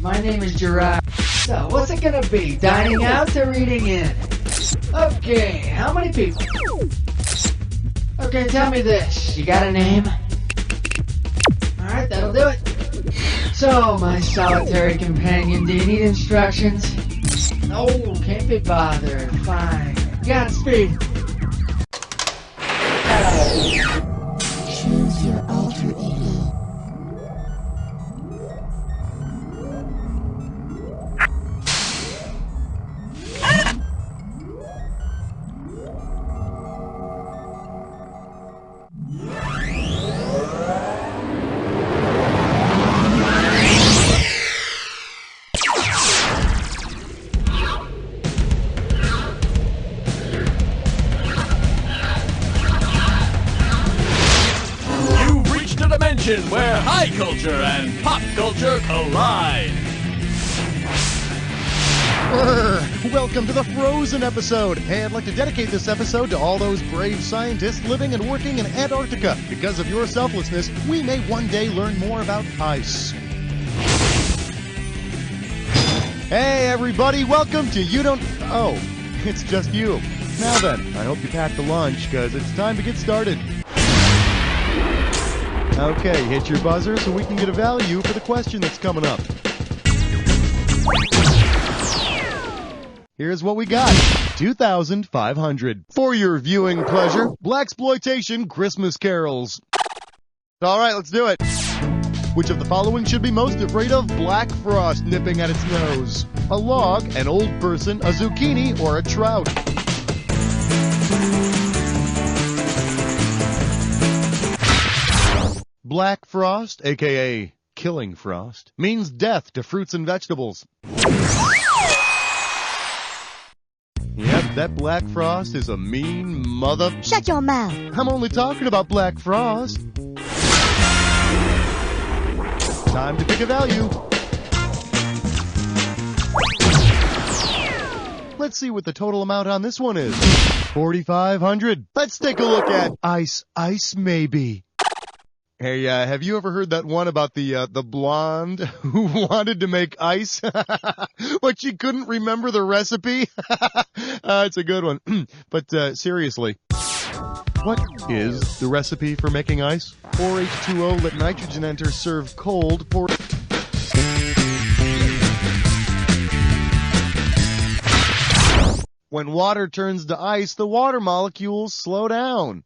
My name is Gerard. So, what's it gonna be? Dining out or eating in? Okay, how many people? Okay, tell me this. You got a name? Alright, that'll do it. So, my solitary companion, do you need instructions? No, can't be bothered. Fine. Godspeed. Choose your alter ego. Where high culture and pop culture collide. Welcome to the Frozen episode. Hey, I'd like to dedicate this episode to all those brave scientists living and working in Antarctica. Because of your selflessness, we may one day learn more about ice. Hey, everybody, welcome to You Don't... Oh, it's just you. Now then, I hope you packed the lunch, because it's time to get started. Okay, hit your buzzer so we can get a value for the question that's coming up. Here's what we got. 2,500. For your viewing pleasure, Blaxploitation Christmas carols. All right, let's do it. Which of the following should be most afraid of black frost nipping at its nose? A log, an old person, a zucchini, or a trout? Black frost, aka killing frost, means death to fruits and vegetables. Yep, that black frost is a mean mother... Shut your mouth. I'm only talking about black frost. Time to pick a value. Let's see what the total amount on this one is. 4,500. Let's take a look at ice maybe. Hey, have you ever heard that one about the blonde who wanted to make ice, but she couldn't remember the recipe? It's a good one. But seriously, what is the recipe for making ice? Pour H2O, let nitrogen enter, serve cold, pour... When water turns to ice, the water molecules slow down.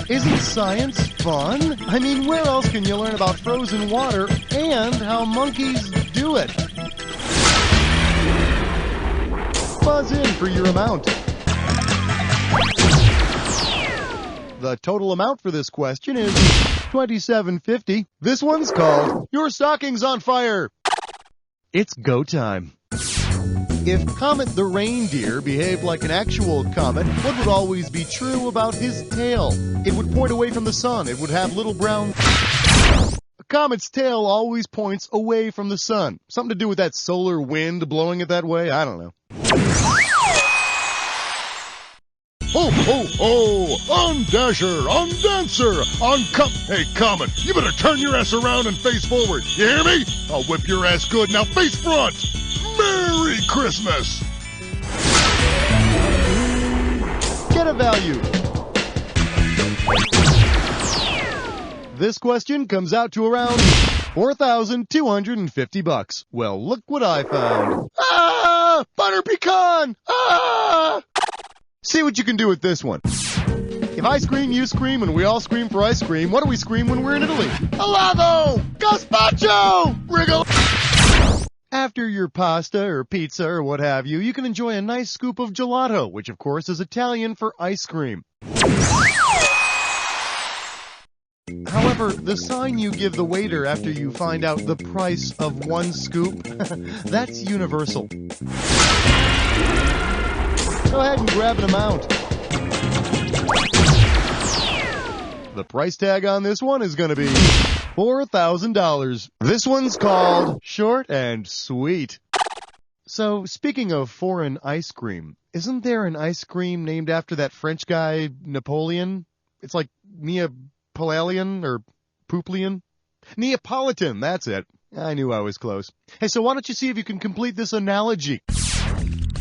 Isn't science fun? I mean, where else can you learn about frozen water and how monkeys do it? Buzz in for your amount. The total amount for this question is $27.50. This one's called Your Stocking's on Fire. It's go time. If Comet the reindeer behaved like an actual comet, what would always be true about his tail? It would point away from the sun. It would have little brown... A comet's tail always points away from the sun. Something to do with that solar wind blowing it that way? I don't know. Ho, ho, ho! On Dasher! On Dancer! On Hey, Comet, you better turn your ass around and face forward. You hear me? I'll whip your ass good. Now face front! Merry Christmas! Get a value. This question comes out to around $4,250. Well, look what I found. Ah! Butter pecan! Ah! See what you can do with this one. If I scream, you scream, and we all scream for ice cream, what do we scream when we're in Italy? Helado! Gazpacho! Wriggle! After your pasta or pizza or what have you, you can enjoy a nice scoop of gelato, which of course is Italian for ice cream. However, the sign you give the waiter after you find out the price of one scoop, that's universal. Go ahead and grab an amount. The price tag on this one is going to be $4,000. This one's called Short and Sweet. So, speaking of foreign ice cream, isn't there an ice cream named after that French guy, Napoleon? It's like Neapolitan or Pouplian. Neapolitan, that's it. I knew I was close. Hey, so why don't you see if you can complete this analogy?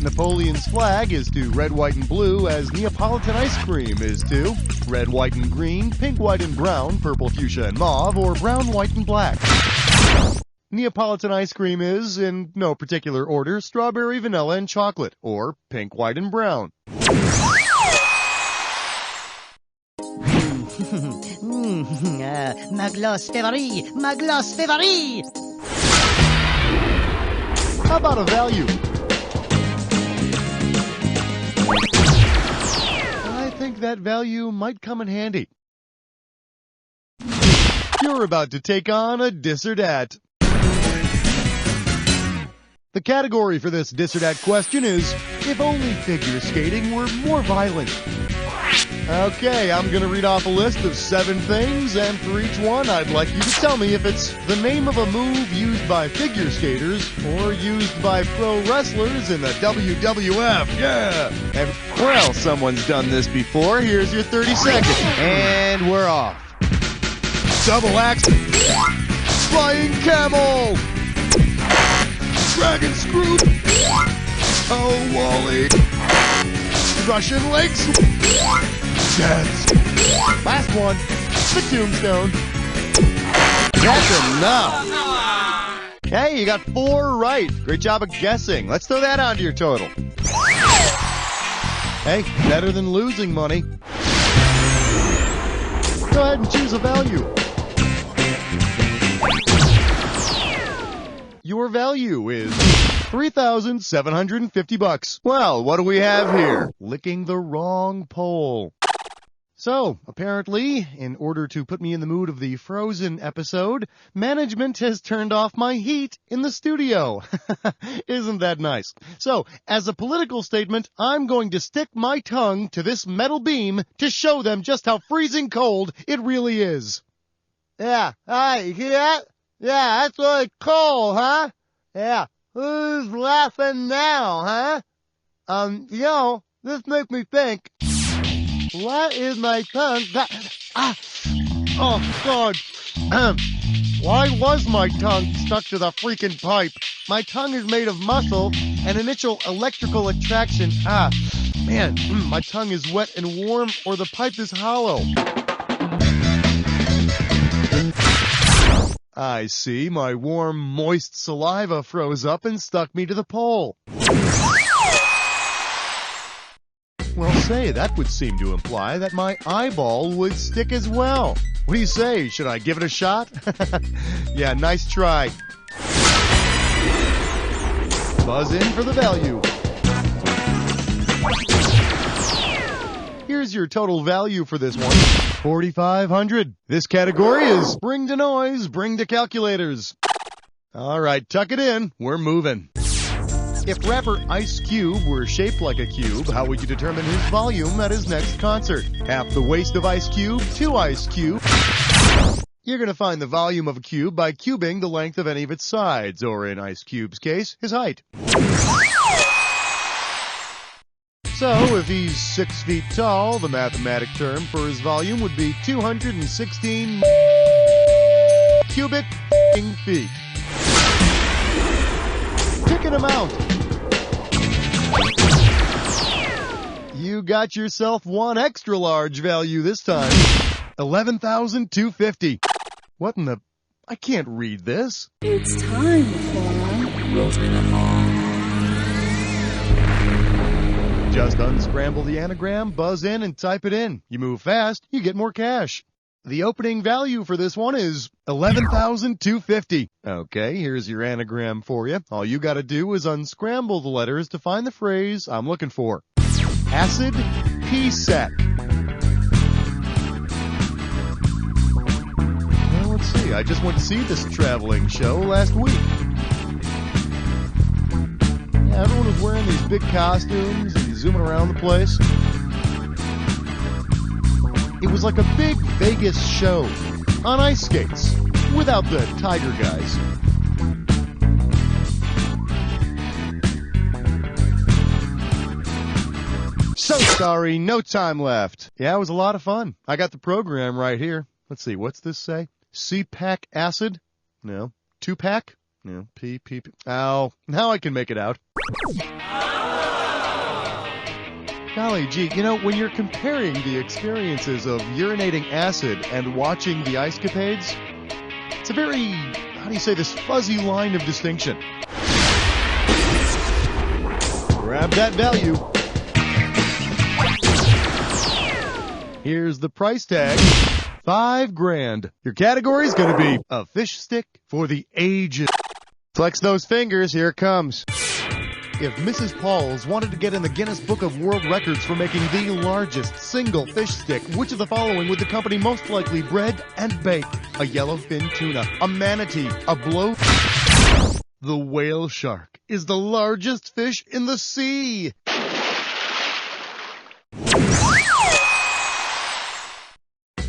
Napoleon's flag is to red, white, and blue as Neapolitan ice cream is to red, white, and green, pink, white, and brown, purple, fuchsia, and mauve, or brown, white, and black. Neapolitan ice cream is, in no particular order, strawberry, vanilla, and chocolate, or pink, white, and brown. Ma gloss février, ma gloss février. How about a value? I think that value might come in handy. You're about to take on a dis or dat. The category for this dis or dat question is, if only figure skating were more violent. Okay, I'm going to read off a list of 7 things, and for each one, I'd like you to tell me if it's the name of a move used by figure skaters or used by pro wrestlers in the WWF. Yeah! And, well, someone's done this before. Here's your 30 seconds. And we're off. Double axe. Flying camel. Dragon screw. Oh, Wally. Russian legs. Death. Last one. The tombstone. That's enough. Hey, you got 4 right. Great job of guessing. Let's throw that onto your total. Hey, better than losing money. Go ahead and choose a value. Your value is $3,750. Well, what do we have here? Licking the wrong pole. So, apparently, in order to put me in the mood of the Frozen episode, management has turned off my heat in the studio. Isn't that nice? So, as a political statement, I'm going to stick my tongue to this metal beam to show them just how freezing cold it really is. Yeah, hi, you hear that? Yeah, that's really cold, huh? Yeah, who's laughing now, huh? This makes me think. What is my tongue? Oh, God. Why was my tongue stuck to the freaking pipe? My tongue is made of muscle and initial electrical attraction. Man, my tongue is wet and warm, or the pipe is hollow. I see. My warm, moist saliva froze up and stuck me to the pole. Well, say, that would seem to imply that my eyeball would stick as well. What do you say? Should I give it a shot? Yeah, nice try. Buzz in for the value. Here's your total value for this one. $4,500. This category is bring to noise, bring to calculators. All right, tuck it in. We're moving. If rapper Ice Cube were shaped like a cube, how would you determine his volume at his next concert? Half the waist of Ice Cube to Ice Cube. You're going to find the volume of a cube by cubing the length of any of its sides, or in Ice Cube's case, his height. So, if he's 6 feet tall, the mathematic term for his volume would be 216 cubic feet. Pick an amount. You got yourself one extra large value this time. $11,250. What in the... I can't read this. It's time for... Just unscramble the anagram, buzz in, and type it in. You move fast, you get more cash. The opening value for this one is $11,250. Okay, here's your anagram for you. All you gotta do is unscramble the letters to find the phrase I'm looking for. Acid pea sack. Well, let's see. I just went to see this traveling show last week. Yeah, everyone was wearing these big costumes and zooming around the place. It was like a big Vegas show on ice skates without the tiger guys. So sorry, no time left. Yeah, it was a lot of fun. I got the program right here. Let's see, what's this say? C-pack acid? No. 2-pack? No. P. Ow. Now I can make it out. Golly gee, you know, when you're comparing the experiences of urinating acid and watching the ice capades, it's a very, how do you say this, fuzzy line of distinction. Grab that value. Here's the price tag. $5,000. Your category's gonna be a fish stick for the ages. Flex those fingers, here it comes. If Mrs. Pauls wanted to get in the Guinness Book of World Records for making the largest single fish stick, which of the following would the company most likely bread and bake? A yellowfin tuna, a manatee, a blow... The whale shark is the largest fish in the sea.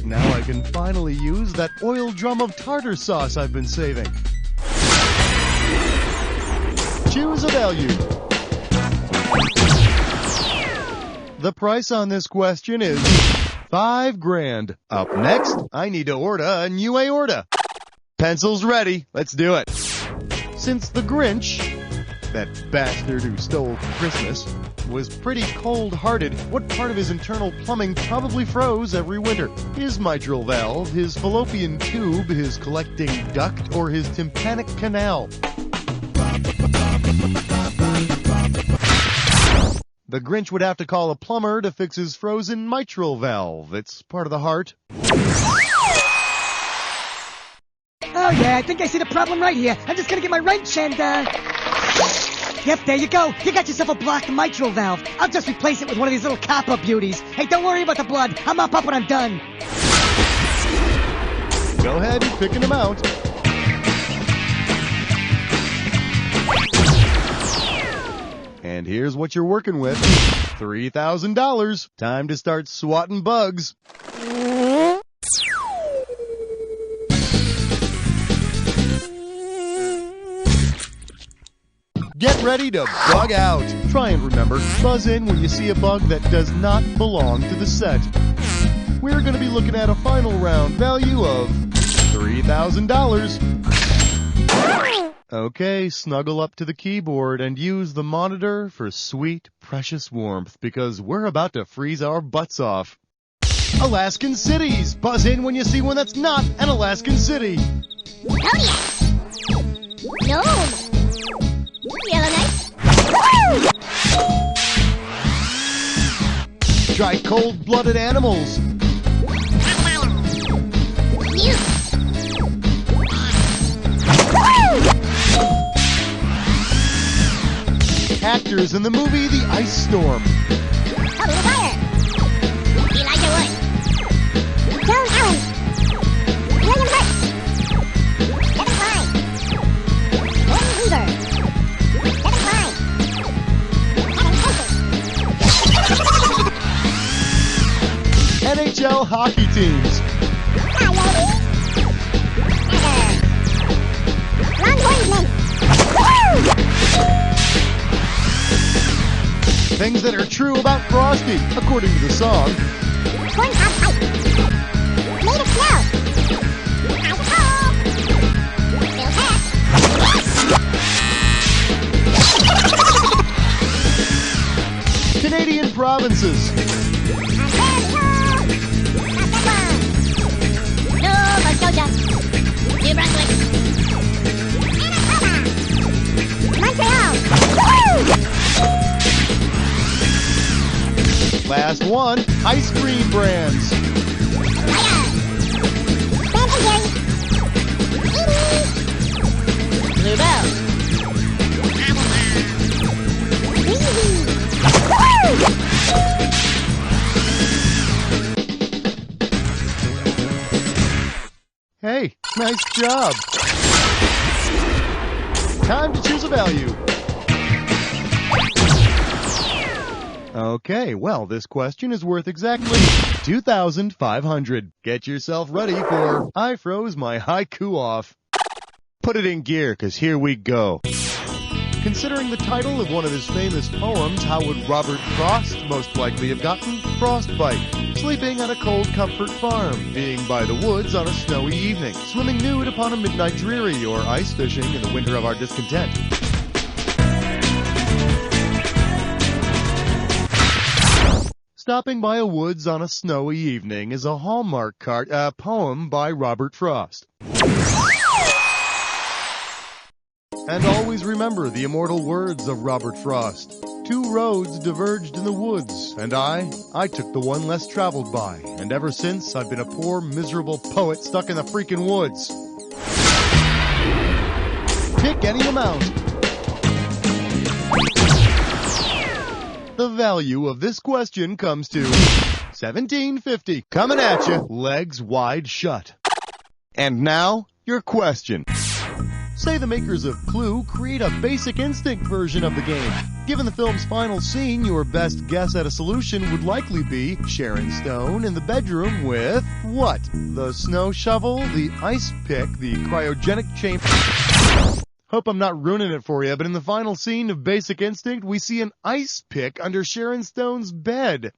Now I can finally use that oil drum of tartar sauce I've been saving. Choose a value. The price on this question is $5,000. Up next, I need to order a new aorta. Pencils ready. Let's do it. Since the Grinch, that bastard who stole Christmas, was pretty cold-hearted, what part of his internal plumbing probably froze every winter? His mitral valve, his fallopian tube, his collecting duct, or his tympanic canal? The Grinch would have to call a plumber to fix his frozen mitral valve. It's part of the heart. Oh yeah, I think I see the problem right here. I'm just gonna get my wrench and, Yep, there you go. You got yourself a blocked mitral valve. I'll just replace it with one of these little copper beauties. Hey, don't worry about the blood. I'll mop up when I'm done. Go ahead and picking them out. And here's what you're working with. $3,000. Time to start swatting bugs. Get ready to bug out. Try and remember, buzz in when you see a bug that does not belong to the set. We're going to be looking at a final round value of $3,000. Okay, snuggle up to the keyboard and use the monitor for sweet, precious warmth because we're about to freeze our butts off. Alaskan cities. Buzz in when you see one that's not an Alaskan city. Zodiac. Gnome. Yellow Knight. Try cold-blooded animals. Mute. Actors in the movie The Ice Storm. Double Fire. Elijah Wood. Joan Allen. William Hurt. Kevin Kline. Gordon Weaver. Kevin Kline. Kevin Spencer. NHL hockey teams. Coyote. Tiger. Ron Hornsman. Things that are true about Frosty, according to the song. Corn cob pipe. Made of snow. Ice cold. Bill Pass. Canadian provinces. Ontario. Saskatchewan. Nova Scotia. New Brunswick. Manitoba. Montreal. Last one, ice cream brands. Fire. Ben and Jerry's. Edie. Bluebell. Easy. Hey, nice job. Time to choose a value. Okay, well, this question is worth exactly $2,500. Get yourself ready for I froze my haiku off. Put it in gear, 'cause here we go. Considering the title of one of his famous poems, how would Robert Frost most likely have gotten frostbite? Sleeping at a cold comfort farm, being by the woods on a snowy evening, swimming nude upon a midnight dreary, or ice fishing in the winter of our discontent. Stopping by a woods on a snowy evening is a Hallmark card poem by Robert Frost. And always remember the immortal words of Robert Frost. 2 roads diverged in the woods, and I took the one less traveled by. And ever since, I've been a poor, miserable poet stuck in the freaking woods. Pick any amount. The value of this question comes to $17.50. Coming at you, legs wide shut. And now, your question. Say the makers of Clue create a Basic Instinct version of the game. Given the film's final scene, your best guess at a solution would likely be Sharon Stone in the bedroom with what? The snow shovel, the ice pick, the cryogenic chamber... Hope I'm not ruining it for you, but in the final scene of Basic Instinct, we see an ice pick under Sharon Stone's bed.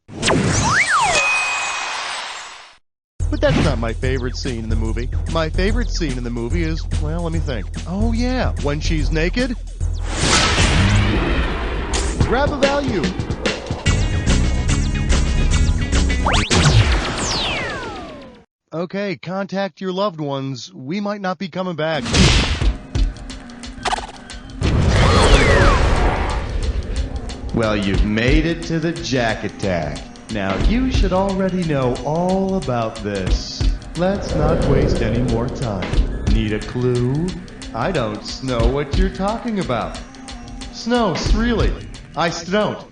But that's not my favorite scene in the movie. My favorite scene in the movie is, well, let me think. Oh yeah, when she's naked. Grab a value. Okay, contact your loved ones. We might not be coming back. Well, you've made it to the Jack Attack. Now, you should already know all about this. Let's not waste any more time. Need a clue? I don't know what you're talking about. Snow, really? I don't.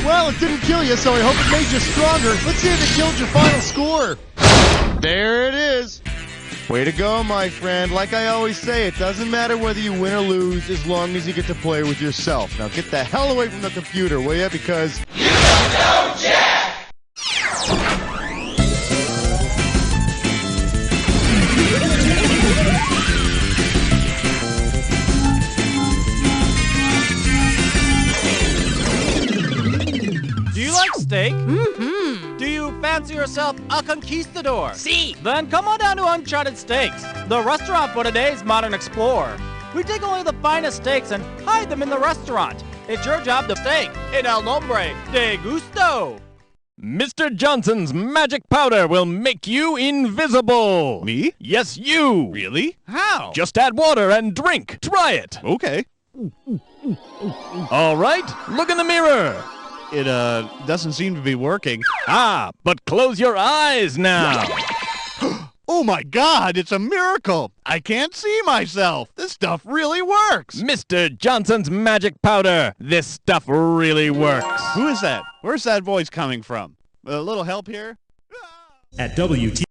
Well, it didn't kill you, so I hope it made you stronger. Let's see if it killed your final score. There it is. Way to go, my friend. Like I always say, it doesn't matter whether you win or lose as long as you get to play with yourself. Now get the hell away from the computer, will ya? Because... you don't know Jack! Do you like steak? Mm-hmm. Do you fancy yourself a conquistador? Si. Then come on down to Uncharted Steaks, the restaurant for today's modern explorer. We take only the finest steaks and hide them in the restaurant. It's your job to steak in el nombre de gusto. Mr. Johnson's magic powder will make you invisible. Me? Yes, you. Really? How? Just add water and drink. Try it. Okay. All right, look in the mirror. It, doesn't seem to be working. Ah, but close your eyes now. Oh my God, it's a miracle! I can't see myself! This stuff really works! Mr. Johnson's magic powder. This stuff really works. Who is that? Where's that voice coming from? A little help here? At WT.